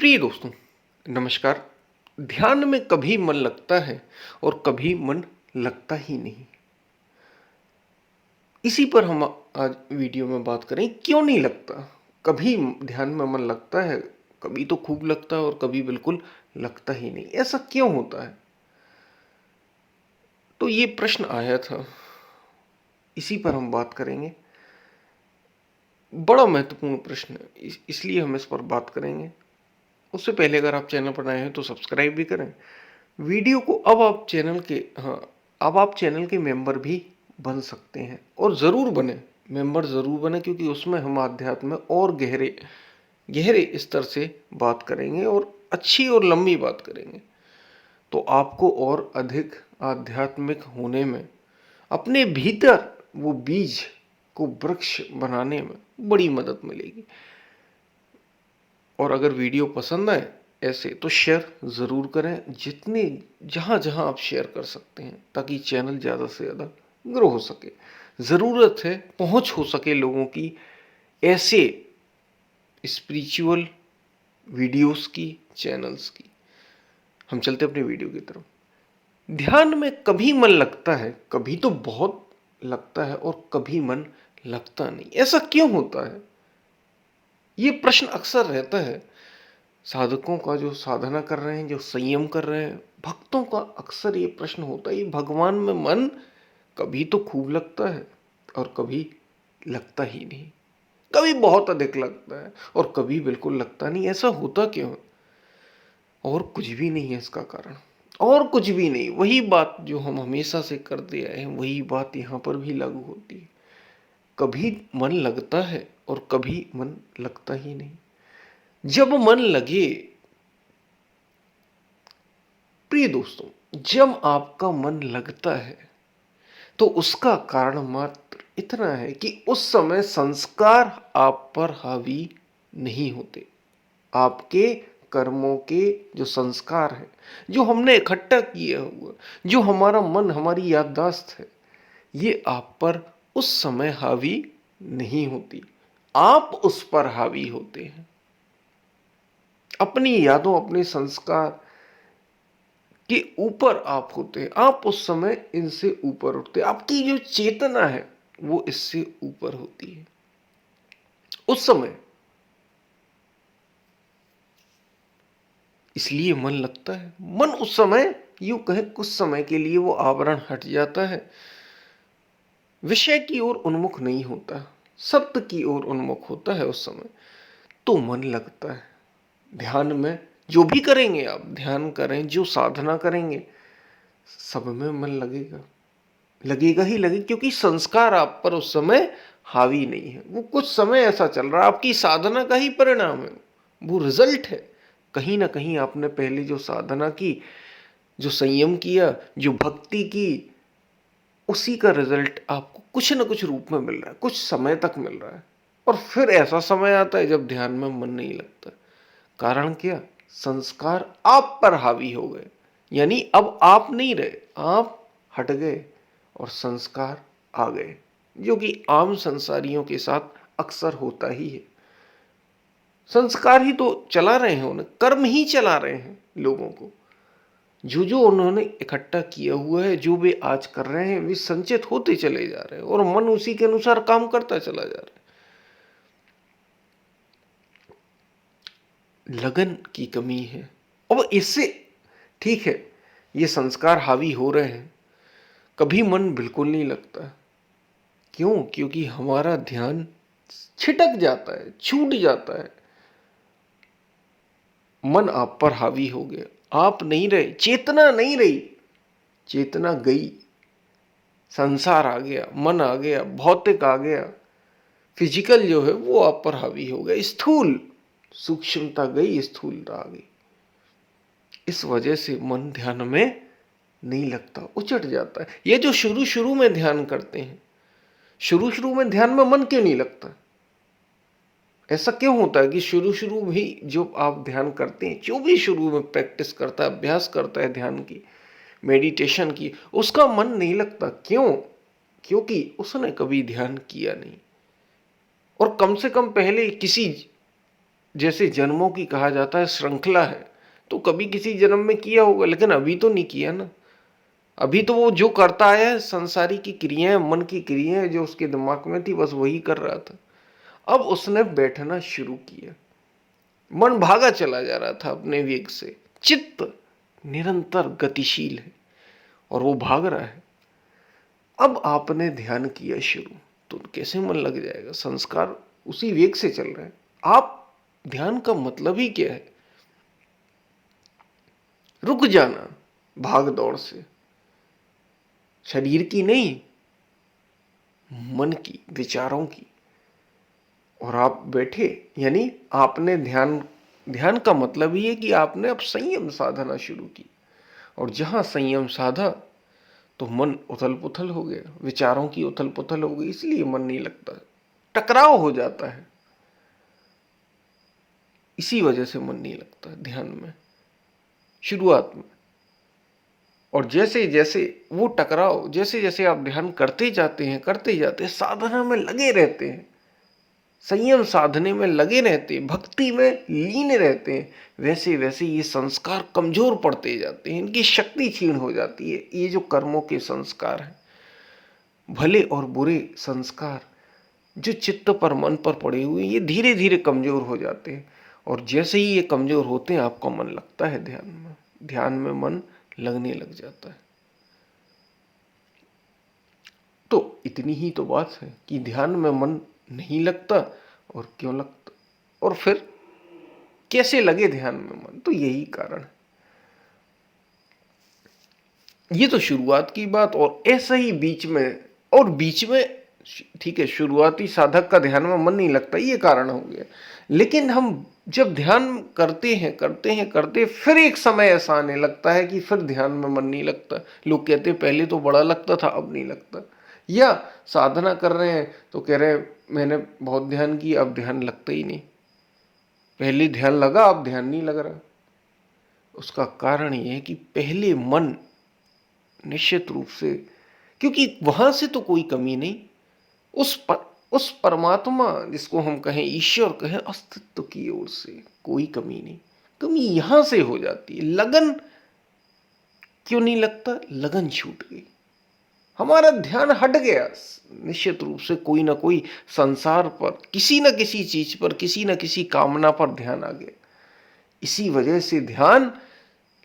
प्रिय दोस्तों, नमस्कार। ध्यान में कभी मन लगता है और कभी मन लगता ही नहीं। इसी पर हम आज वीडियो में बात करें, क्यों नहीं लगता। कभी ध्यान में मन लगता है, कभी तो खूब लगता है और कभी बिल्कुल लगता ही नहीं। ऐसा क्यों होता है? तो ये प्रश्न आया था, इसी पर हम बात करेंगे। बड़ा महत्वपूर्ण प्रश्न है, इसलिए हम इस पर बात करेंगे। उससे पहले अगर आप चैनल पर नए हैं तो सब्सक्राइब भी करें वीडियो को। अब आप चैनल के मेंबर भी बन सकते हैं और ज़रूर बने, मेंबर ज़रूर बने, क्योंकि उसमें हम आध्यात्म में और गहरे गहरे स्तर से बात करेंगे और अच्छी और लंबी बात करेंगे। तो आपको और अधिक आध्यात्मिक होने में, अपने भीतर वो बीज को वृक्ष बनाने में बड़ी मदद मिलेगी। और अगर वीडियो पसंद आए ऐसे तो शेयर ज़रूर करें, जितने जहाँ जहाँ आप शेयर कर सकते हैं, ताकि चैनल ज़्यादा से ज़्यादा ग्रो हो सके। ज़रूरत है पहुँच हो सके लोगों की ऐसे स्पिरिचुअल वीडियोस की, चैनल्स की। हम चलते अपने वीडियो की तरफ। ध्यान में कभी मन लगता है, कभी तो बहुत लगता है और कभी मन लगता नहीं। ऐसा क्यों होता है? ये प्रश्न अक्सर रहता है साधकों का, जो साधना कर रहे हैं, जो संयम कर रहे हैं, भक्तों का अक्सर ये प्रश्न होता है। भगवान में मन कभी तो खूब लगता है और कभी लगता ही नहीं, कभी बहुत अधिक लगता है और कभी बिल्कुल लगता नहीं। ऐसा होता क्यों? और कुछ भी नहीं है इसका कारण, और कुछ भी नहीं। वही बात जो हम हमेशा से करते आए हैं, वही बात यहाँ पर भी लागू होती है। कभी मन लगता है और कभी मन लगता ही नहीं। जब मन लगे, प्रिय दोस्तों, जब आपका मन लगता है तो उसका कारण मात्र इतना है कि उस समय संस्कार आप पर हावी नहीं होते। आपके कर्मों के जो संस्कार हैं, जो हमने इकट्ठा किए हुए, जो हमारा मन, हमारी याददाश्त है, ये आप पर उस समय हावी नहीं होती। आप उस पर हावी होते हैं। अपनी यादों, अपने संस्कार के ऊपर आप होते हैं। आप उस समय इनसे ऊपर उठते हैं। आपकी जो चेतना है वो इससे ऊपर होती है। उस समय इसलिए मन लगता है। मन उस समय, यूं कहें, कुछ समय के लिए वो आवरण हट जाता है, विषय की ओर उन्मुख नहीं होता, सत्य की ओर उन्मुख होता है। उस समय तो मन लगता है। ध्यान में जो भी करेंगे, आप ध्यान करें, जो साधना करेंगे, सब में मन लगेगा, लगेगा ही लगेगा, क्योंकि संस्कार आप पर उस समय हावी नहीं है। वो कुछ समय ऐसा चल रहा है, आपकी साधना का ही परिणाम है, वो रिजल्ट है। कहीं ना कहीं आपने पहले जो साधना की, जो संयम किया, जो भक्ति की, उसी का रिजल्ट आपको कुछ न कुछ रूप में मिल रहा है, कुछ समय तक मिल रहा है। और फिर ऐसा समय आता है जब ध्यान में मन नहीं लगता। कारण क्या? संस्कार आप पर हावी हो गए। यानी अब आप नहीं रहे, आप हट गए और संस्कार आ गए, जो कि आम संसारियों के साथ अक्सर होता ही है। संस्कार ही तो चला रहे हैं, उन्हें कर्म ही चला रहे हैं लोगों को। जो जो उन्होंने इकट्ठा किया हुआ है, जो वे आज कर रहे हैं, वे संचित होते चले जा रहे हैं और मन उसी के अनुसार काम करता चला जा रहा है। लगन की कमी है। अब इससे ठीक है, ये संस्कार हावी हो रहे हैं, कभी मन बिल्कुल नहीं लगता। क्यों? क्योंकि हमारा ध्यान छिटक जाता है, छूट जाता है। मन आप पर हावी हो गया, आप नहीं रहे, चेतना नहीं रही, चेतना गई, संसार आ गया, मन आ गया, भौतिक आ गया, फिजिकल जो है वो आप पर हावी हो गया, स्थूल सूक्ष्मता गई, स्थूलता आ गई। इस वजह से मन ध्यान में नहीं लगता, उचट जाता है। ये जो शुरू शुरू में ध्यान करते हैं, शुरू शुरू में ध्यान में मन क्यों नहीं लगता? ऐसा क्यों होता है कि शुरू शुरू भी जो आप ध्यान करते हैं, जो भी शुरू में प्रैक्टिस करता है, अभ्यास करता है ध्यान की, मेडिटेशन की, उसका मन नहीं लगता? क्यों? क्योंकि उसने कभी ध्यान किया नहीं, और कम से कम पहले किसी जैसे जन्मों की कहा जाता है श्रृंखला है, तो कभी किसी जन्म में किया होगा, लेकिन अभी तो नहीं किया ना। अभी तो वो जो करता आया है, संसारी की क्रियाएं, मन की क्रियाएं जो उसके दिमाग में थी, बस वही कर रहा था। अब उसने बैठना शुरू किया, मन भागा चला जा रहा था अपने वेग से। चित्त निरंतर गतिशील है और वो भाग रहा है। अब आपने ध्यान किया शुरू, तो कैसे मन लग जाएगा? संस्कार उसी वेग से चल रहे हैं। आप ध्यान का मतलब ही क्या है? रुक जाना भाग दौड़ से, शरीर की नहीं, मन की, विचारों की। और आप बैठे, यानी आपने ध्यान का मतलब ही है कि आपने अब संयम साधना शुरू की। और जहां संयम साधा तो मन उथल पुथल हो गया, विचारों की उथल पुथल हो गई, इसलिए मन नहीं लगता, टकराव हो जाता है। इसी वजह से मन नहीं लगता ध्यान में शुरुआत में। और जैसे जैसे वो टकराव, जैसे जैसे आप ध्यान करते जाते हैं, साधना में लगे रहते हैं, संयम साधने में लगे रहते हैं, भक्ति में लीन रहते हैं, वैसे वैसे ये संस्कार कमजोर पड़ते जाते हैं, इनकी शक्ति क्षीण हो जाती है। ये जो कर्मों के संस्कार हैं, भले और बुरे संस्कार जो चित्त पर, मन पर पड़े हुए, ये धीरे धीरे कमजोर हो जाते हैं। और जैसे ही ये कमजोर होते हैं, आपका मन लगता है ध्यान में मन लगने लग जाता है। तो इतनी ही तो बात है कि ध्यान में मन नहीं लगता, और क्यों लगता, और फिर कैसे लगे ध्यान में मन? तो यही कारण है। ये तो शुरुआत की बात। और ऐसा ही बीच में ठीक है, शुरुआती साधक का ध्यान में मन नहीं लगता, ये कारण हो गया। लेकिन हम जब ध्यान करते फिर एक समय ऐसा आने लगता है कि फिर ध्यान में मन नहीं लगता। लोग कहते पहले तो बड़ा लगता था, अब नहीं लगता। या साधना कर रहे हैं तो कह रहे हैं मैंने बहुत ध्यान किया, अब ध्यान लगता ही नहीं। पहले ध्यान लगा, अब ध्यान नहीं लग रहा। उसका कारण ये है कि पहले मन निश्चित रूप से, क्योंकि वहां से तो कोई कमी नहीं, उस परमात्मा जिसको हम कहें, ईश्वर कहें, अस्तित्व की ओर से कोई कमी नहीं। कमी यहां से हो जाती है। लगन क्यों नहीं लगता? लगन छूट गई, हमारा ध्यान हट गया। निश्चित रूप से कोई ना कोई संसार पर, किसी न किसी चीज पर, किसी न किसी कामना पर ध्यान आ गया। इसी वजह से ध्यान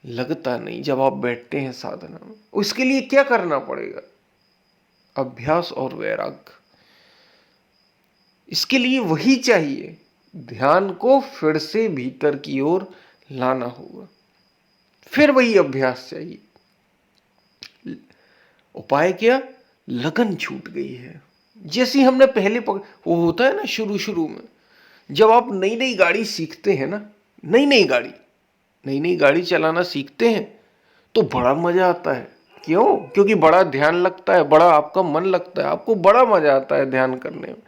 लगता नहीं जब आप बैठते हैं साधना में। उसके लिए क्या करना पड़ेगा? अभ्यास और वैराग्य। इसके लिए वही चाहिए, ध्यान को फिर से भीतर की ओर लाना होगा, फिर वही अभ्यास चाहिए। उपाय क्या? लगन छूट गई है। जैसी हमने पहले वो होता है ना, शुरू शुरू में जब आप नई नई गाड़ी सीखते हैं ना, नई नई गाड़ी चलाना सीखते हैं, तो बड़ा मजा आता है। क्यों? क्योंकि बड़ा ध्यान लगता है, बड़ा आपका मन लगता है, आपको बड़ा मजा आता है ध्यान करने में,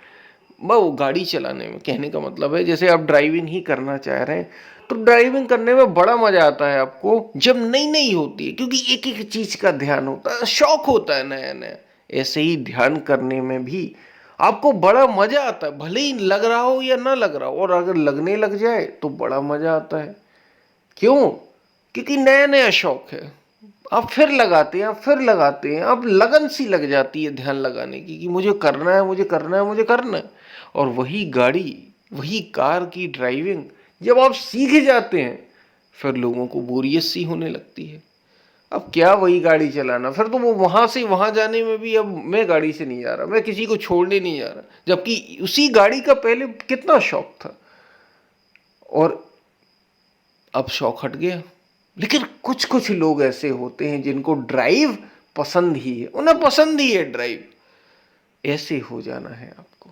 वो गाड़ी चलाने में। कहने का मतलब है जैसे आप ड्राइविंग ही करना चाह रहे हैं, तो ड्राइविंग करने में बड़ा मजा आता है आपको जब नई नई होती है, क्योंकि एक एक चीज का ध्यान होता है, शौक होता है नया नया। ऐसे ही ध्यान करने में भी आपको बड़ा मजा आता है, भले ही लग रहा हो या ना लग रहा हो। और अगर लगने लग जाए तो बड़ा मजा आता है। क्यों? क्योंकि नया नया शौक है। आप फिर लगाते हैं, अब लगन सी लग जाती है ध्यान लगाने की, कि मुझे करना है, मुझे करना है, मुझे करना है। और वही गाड़ी, वही कार की ड्राइविंग जब आप सीख जाते हैं, फिर लोगों को बोरियत सी होने लगती है। अब क्या वही गाड़ी चलाना, फिर तो वो वहां से वहां जाने में भी, अब मैं गाड़ी से नहीं जा रहा, मैं किसी को छोड़ने नहीं जा रहा, जबकि उसी गाड़ी का पहले कितना शौक था, और अब शौक हट गया। लेकिन कुछ कुछ लोग ऐसे होते हैं जिनको ड्राइव पसंद ही है, उन्हें पसंद ही है ड्राइव। ऐसे हो जाना है आपको।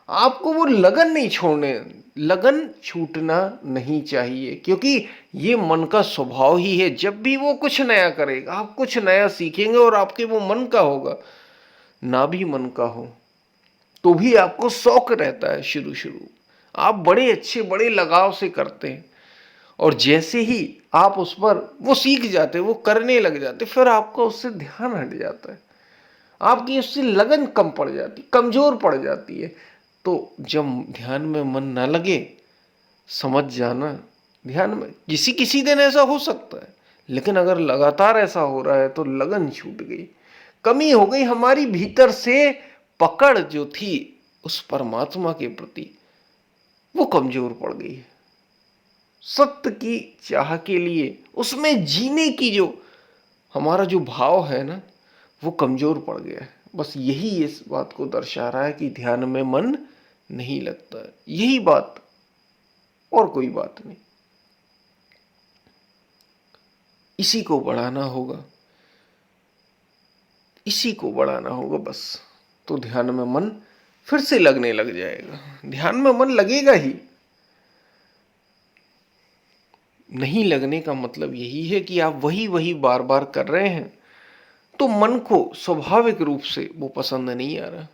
आपको वो लगन नहीं छोड़ने, लगन छूटना नहीं चाहिए, क्योंकि ये मन का स्वभाव ही है। जब भी वो कुछ नया करेगा, आप कुछ नया सीखेंगे, और आपके वो मन का होगा, ना भी मन का हो तो भी आपको शौक रहता है। शुरू शुरू आप बड़े अच्छे, बड़े लगाव से करते हैं, और जैसे ही आप उस पर वो सीख जाते, वो करने लग जाते, फिर आपका उससे ध्यान हट जाता है, आपकी उससे लगन कम पड़ जाती, कमजोर पड़ जाती है। तो जब ध्यान में मन ना लगे, समझ जाना। ध्यान में किसी किसी दिन ऐसा हो सकता है, लेकिन अगर लगातार ऐसा हो रहा है तो लगन छूट गई, कमी हो गई हमारी भीतर से। पकड़ जो थी उस परमात्मा के प्रति वो कमजोर पड़ गई है। सत्य की चाह के लिए उसमें जीने की जो हमारा जो भाव है ना, वो कमजोर पड़ गया है। बस यही इस बात को दर्शा रहा है कि ध्यान में मन नहीं लगता है। यही बात, और कोई बात नहीं। इसी को बढ़ाना होगा, इसी को बढ़ाना होगा बस। तो ध्यान में मन फिर से लगने लग जाएगा। ध्यान में मन लगेगा ही। नहीं लगने का मतलब यही है कि आप वही वही बार बार कर रहे हैं, तो मन को स्वाभाविक रूप से वो पसंद नहीं आ रहा।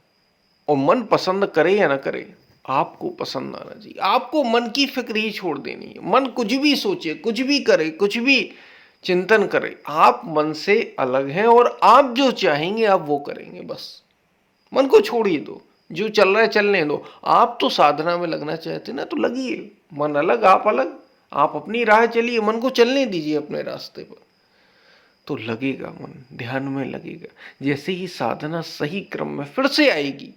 और मन पसंद करे या ना करे, आपको पसंद आना चाहिए। आपको मन की फिक्र ही छोड़ देनी है। मन कुछ भी सोचे, कुछ भी करे, कुछ भी चिंतन करे, आप मन से अलग हैं और आप जो चाहेंगे आप वो करेंगे। बस मन को छोड़िए दो, जो चल रहा है चलने दो। आप तो साधना में लगना चाहते ना, तो लगिए। मन अलग, आप अलग, आप अपनी राह चलिए, मन को चलने दीजिए अपने रास्ते पर। तो लगेगा मन, ध्यान में लगेगा। जैसे ही साधना सही क्रम में फिर से आएगी,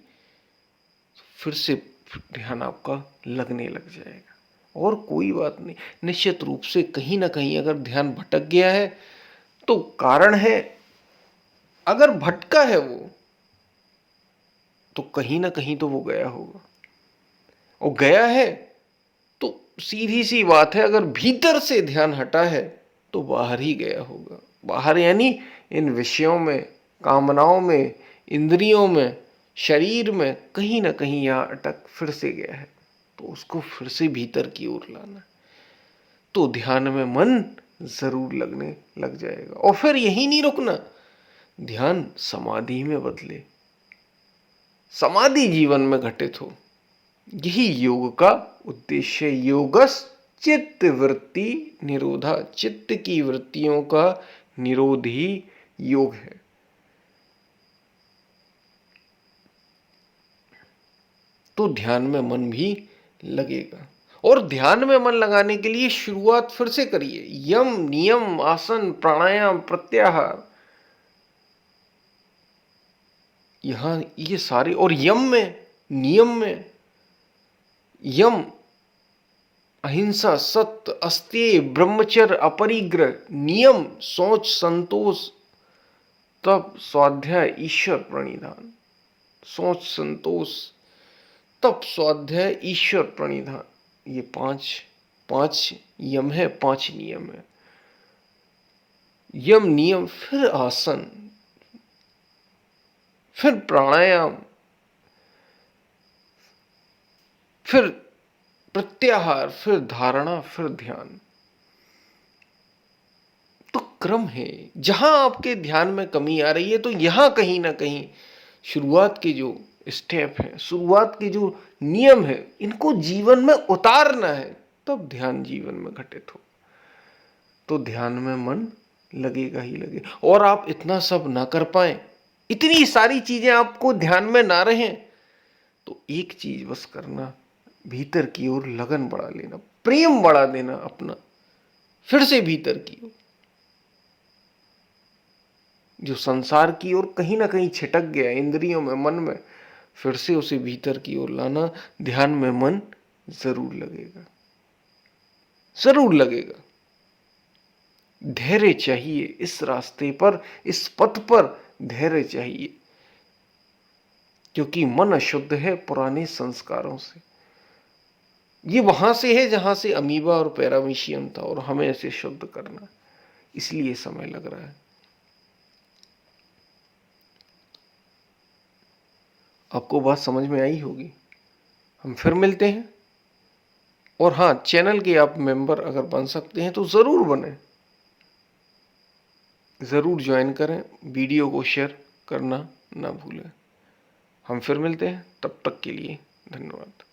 फिर से ध्यान आपका लगने लग जाएगा। और कोई बात नहीं। निश्चित रूप से कहीं ना कहीं अगर ध्यान भटक गया है तो कारण है, अगर भटका है वो, तो कहीं ना कहीं तो वो गया होगा। और गया है तो सीधी सी बात है, अगर भीतर से ध्यान हटा है तो बाहर ही गया होगा। बाहर यानी इन विषयों में, कामनाओं में, इंद्रियों में, शरीर में, कहीं ना कहीं यहां अटक फिर से गया है। तो उसको फिर से भीतर की ओर लाना, तो ध्यान में मन जरूर लगने लग जाएगा। और फिर यही नहीं रुकना, ध्यान समाधि में बदले, समाधि जीवन में घटित हो। यही योग का उद्देश्य। योगस चित्त वृत्ति निरोधा, चित्त की वृत्तियों का निरोध ही योग है। तो ध्यान में मन भी लगेगा। और ध्यान में मन लगाने के लिए शुरुआत फिर से करिए। यम, नियम, आसन, प्राणायाम, प्रत्याहार, यहां ये सारे। और यम में, नियम में, यम अहिंसा, सत्य, अस्तेय, ब्रह्मचर्य, अपरिग्रह, नियम, सोच, संतोष, तप, स्वाध्याय, ईश्वर प्रणिधान। सोच, संतोष, तप, स्वाध्याय, ईश्वर प्रणिधान, ये पांच पांच यम है, पांच नियम है। यम, नियम, फिर आसन, फिर प्राणायाम, फिर प्रत्याहार, फिर धारणा, फिर ध्यान। तो क्रम है। जहां आपके ध्यान में कमी आ रही है, तो यहां कहीं ना कहीं शुरुआत के जो स्टेप है, शुरुआत के जो नियम है, इनको जीवन में उतारना है, तब ध्यान जीवन में घटित हो। तो ध्यान में मन लगेगा ही लगेगा। और आप इतना सब ना कर पाए, इतनी सारी चीजें आपको ध्यान में ना रहे, तो एक चीज बस करना, भीतर की ओर लगन बढ़ा लेना, प्रेम बढ़ा देना अपना, फिर से भीतर की ओर। जो संसार की ओर कहीं ना कहीं छिटक गया, इंद्रियों में, मन में, फिर से उसे भीतर की ओर लाना। ध्यान में मन जरूर लगेगा, जरूर लगेगा। धैर्य चाहिए इस रास्ते पर, इस पथ पर धैर्य चाहिए, क्योंकि मन अशुद्ध है पुराने संस्कारों से। ये वहां से है जहां से अमीबा और पैरामीशियम था, और हमें इसे शुद्ध करना, इसलिए समय लग रहा है। आपको बात समझ में आई होगी। हम फिर मिलते हैं। और हाँ, चैनल के आप मेंबर अगर बन सकते हैं तो जरूर बने, जरूर ज्वाइन करें। वीडियो को शेयर करना ना भूलें। हम फिर मिलते हैं, तब तक के लिए धन्यवाद।